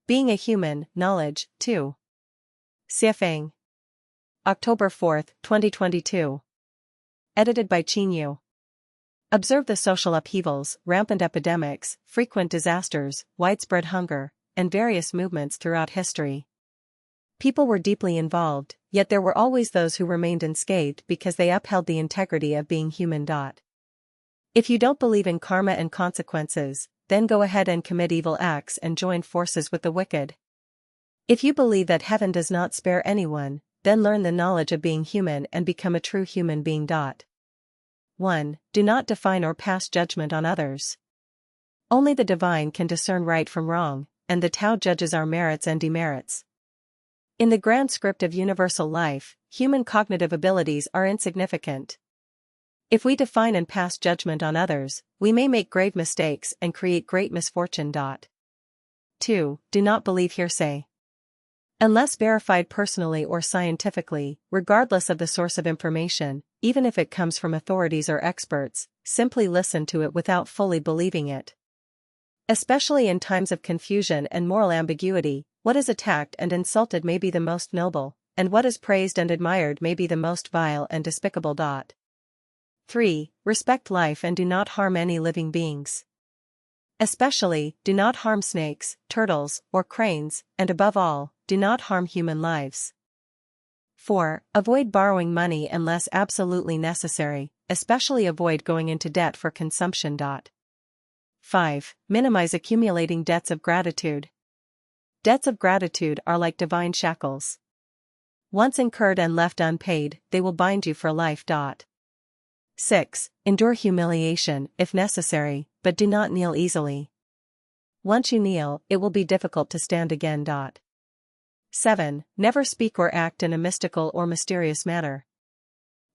Being a Human, Knowledge, 2. Siafeng. October 4, 2022. Edited by Chinyu. Observe the social upheavals, rampant epidemics, frequent disasters, widespread hunger, and various movements throughout history. People were deeply involved, yet there were always those who remained unscathed because they upheld the integrity of being human. If you don't believe in karma and consequences, then go ahead and commit evil acts and join forces with the wicked. If you believe that heaven does not spare anyone, then learn the knowledge of being human and become a true human being. 1. Do not define or pass judgment on others. Only the divine can discern right from wrong, and the Tao judges our merits and demerits. In the grand script of universal life, human cognitive abilities are insignificant. If we define and pass judgment on others, we may make grave mistakes and create great misfortune. 2. Do not believe hearsay. Unless verified personally or scientifically, regardless of the source of information, even if it comes from authorities or experts, simply listen to it without fully believing it. Especially in times of confusion and moral ambiguity, what is attacked and insulted may be the most noble, and what is praised and admired may be the most vile and despicable. 3. Respect life and do not harm any living beings. Especially, do not harm snakes, turtles, or cranes, and above all, do not harm human lives. 4. Avoid borrowing money unless absolutely necessary, especially avoid going into debt for consumption. 5. Minimize accumulating debts of gratitude. Debts of gratitude are like divine shackles. Once incurred and left unpaid, they will bind you for life. 6. Endure humiliation, if necessary, but do not kneel easily. Once you kneel, it will be difficult to stand again. 7. Never speak or act in a mystical or mysterious manner.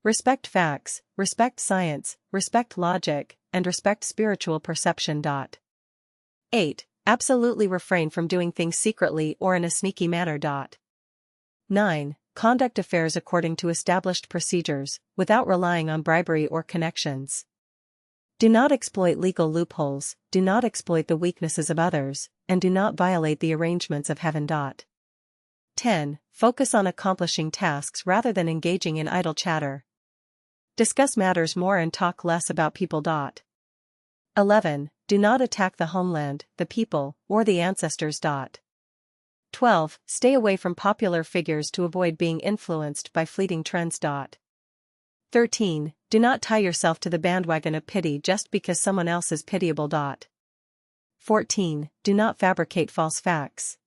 Respect facts, respect science, respect logic, and respect spiritual perception. 8. Absolutely refrain from doing things secretly or in a sneaky manner. 9. Conduct affairs according to established procedures, without relying on bribery or connections. Do not exploit legal loopholes, do not exploit the weaknesses of others, and do not violate the arrangements of heaven. 10. Focus on accomplishing tasks rather than engaging in idle chatter. Discuss matters more and talk less about people. 11. Do not attack the homeland, the people, or the ancestors. 12. Stay away from popular figures to avoid being influenced by fleeting trends. 13. Do not tie yourself to the bandwagon of pity just because someone else is pitiable. 14. Do not fabricate false facts.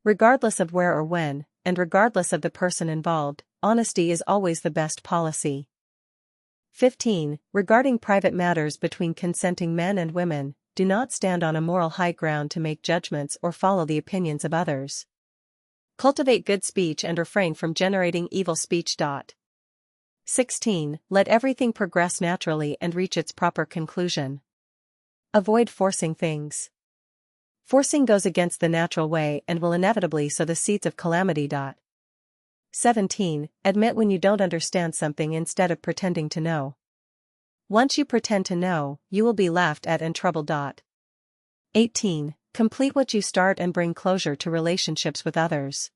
Regardless of where or when, and regardless of the person involved, honesty is always the best policy. 15. Regarding private matters between consenting men and women, do not stand on a moral high ground to make judgments or follow the opinions of others. Cultivate good speech and refrain from generating evil speech. 16. Let everything progress naturally and reach its proper conclusion. Avoid forcing things. Forcing goes against the natural way and will inevitably sow the seeds of calamity. 17. Admit when you don't understand something instead of pretending to know. Once you pretend to know, you will be laughed at and troubled. 18. Complete what you start and bring closure to relationships with others.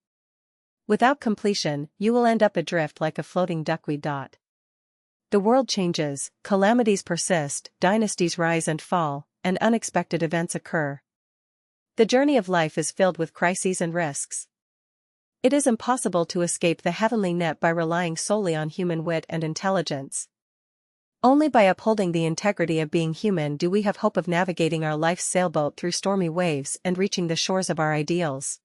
Without completion, you will end up adrift like a floating duckweed. The world changes, calamities persist, dynasties rise and fall, and unexpected events occur. The journey of life is filled with crises and risks. It is impossible to escape the heavenly net by relying solely on human wit and intelligence. Only by upholding the integrity of being human do we have hope of navigating our life's sailboat through stormy waves and reaching the shores of our ideals.